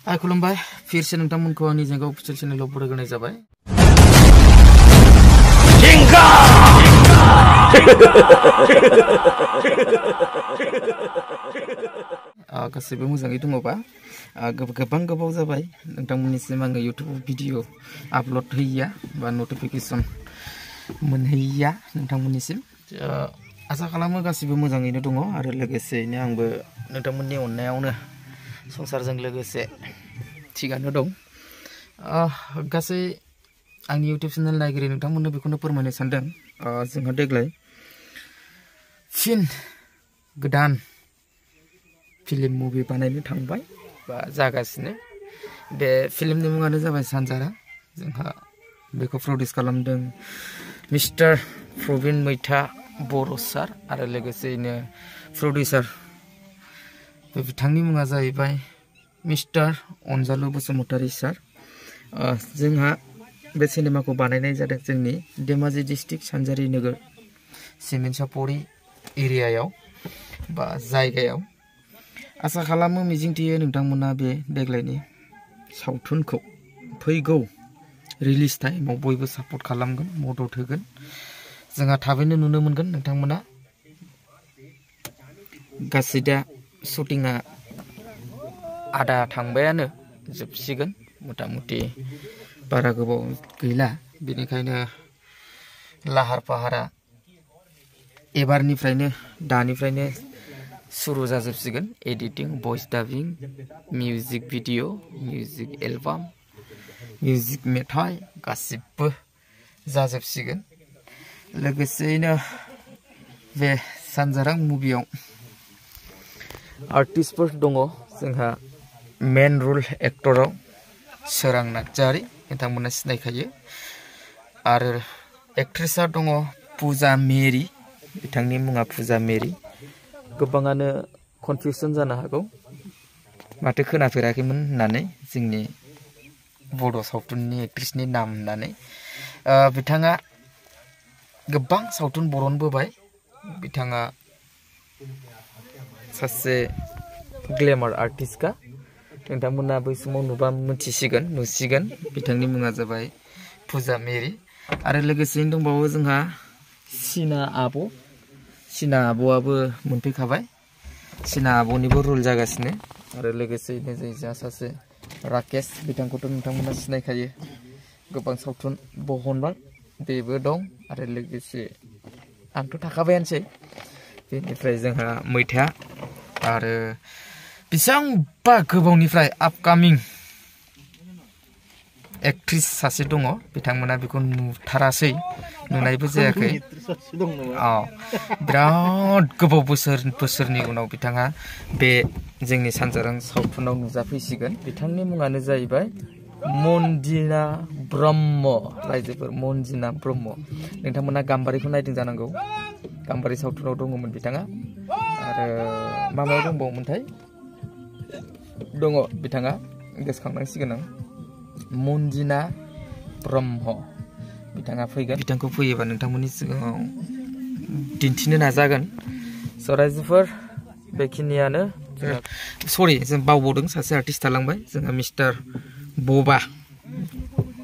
खुलुमबाय फिरसे नोंथांमोनखौ आंनि जेंगा अफिसियेल चेनेलाव बरायग्रोनाय जाबाय। गासैबो मोजाङै दङबा गोबां गोबाव जाबाय नोंथांमोननिसिम आङो इउटिउब भिडिअ आपल'ड होयिया बा नटिफिकेसन मोनहैया नोंथांमोननिसिम आसा खालामो गासैबो मोजाङैनो दङ आरो लोगोसेयैनो आंबो नोंथांमोननि अननायावनो संसारजों लोगोसे थिगानो दं। गासै आंनि इउटिउब चेनेल नायगिरि नोंथांमोननो बेखौनो फोरमायनो सानदों जोंहा देग्लाय फिन गोदान फिल्म मुभि बानायनो थांबाय बा जागासिनो। बे फिल्मनि मुङानो जाबाय सानजारा। जोंहा बेखौ प्रडिउस खालामदों मिस्टार प्रबिन मैथा बर' सार आरो लोगोसेयैनो प्रडिउसार बे बिथांनि मुङा जाहैबाय मिस्टार अनजालु बसुमतारी सार। जोंहा बे सिनेमाखौ बानायनाय जादों जोंनि धेमाजि डिस्ट्रिक्ट सानजारि नोगोर सिमेन्सापरि एरियायाव बा जायगायाव। आसा खालामो मिजिंथियो नोंथांमोना बे देग्लायनि सावथुनखौ फैगौ रिलिज टाइमाव बयबो सापर्ट खालामगोन मदद होगोन। जोंहा थाबैनो नुनो मोनगोन नोंथांमोना। गासै दा शुटिंआ आदा थांबायानो जोबसिगोन मथा मथि बारा गोबाव गैला। बेनिखायनो लाहार फाहारा एबारनिफ्रायनो दानिफ्रायनो सुरु जाजोबसिगोन। Editing voice dubbing music video music album music मेथाइ गासिबो जाजोबसिगोन। लोगोसेयैनो बे सानजारा मुभियाव आर्टिस्टफोर दङ जोंहा मेन रल एक्टराव सोरां नार्जारी नोंथांमोना सिनायखायो आरो एक्ट्रेसा दङ पुजा मेरि बिथांनि मुङा पुजा मेरि। गोबाङानो कनफिउसन जानो हागौ माथो खोनाफेराखैमोन होननानै जोंनि बड' सावथुननि एक्ट्रेसनि नाम होननानै। बिथाङा गोबां सावथुन बरनबोबाय। बिथाङा सासे ग्लेमार आर्टिस्टखा नोंथांमोना बै समाव नुबा नुसिगोन बिथांनि मुङा जाबाय पुजा मेरि। आरो लोगोसेयैनो दंबावो जोंहा सिना आब'आबो मोनफैखाबाय। सिना आब'निबो रल जागासिनो आरो लोगोसेयैनो जोंहा सासे राकेश बिथांखौथ' नोंथांमोना सिनायखायो गोबां सावथुन बहनबाय बेबो दं आरो लोगोसे आंथ' थाखाबायानोसै। बेनिफ्राय जोंहा मैथा आरो बेसेबांबा गोबावनिफ्राय आपकामिं एक्ट्रेस सासे दङ बिथांमोना बेखौ नुथारासै नुनायबो जायाखै। बिराद गोबाव बोसोरनि उनाव बिथाङा बे जोंनि सानजारां सावथुनाव नुजाफैसिगोन। बिथांनि मुङानो जाहैबाय मन्जिना ब्रह्म। रायजोफोर मन्जिना ब्रह्म नोंथांमोना गाम्बारिखौ नायदों जानांगौ। गाम्बारि सावथुनाव दङमोन बिथाङा आरो माबायाव दंबावोमोनथाय दङ बिथाङा गोसोखांनांसिगोन आं मन्जिना ब्रह्म बिथाङा फैगोन। बिथांखौ फैयोबा नोंथांमोननि सिगाङाव दिन्थिनो नाजागोन। स' रायजोफोर बेखिनियानो। सरि जों बावबावदों सासे आर्टिस्ट थालांबाय जोंहा मिस्टार बबा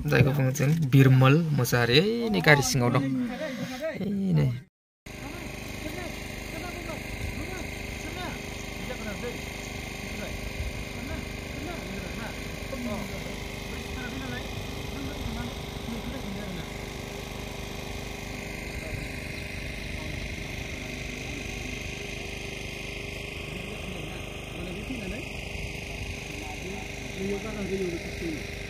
जायखौ बुङो जों बिरमल मोसाहारि नै गारि सिङाव दं। नै Ini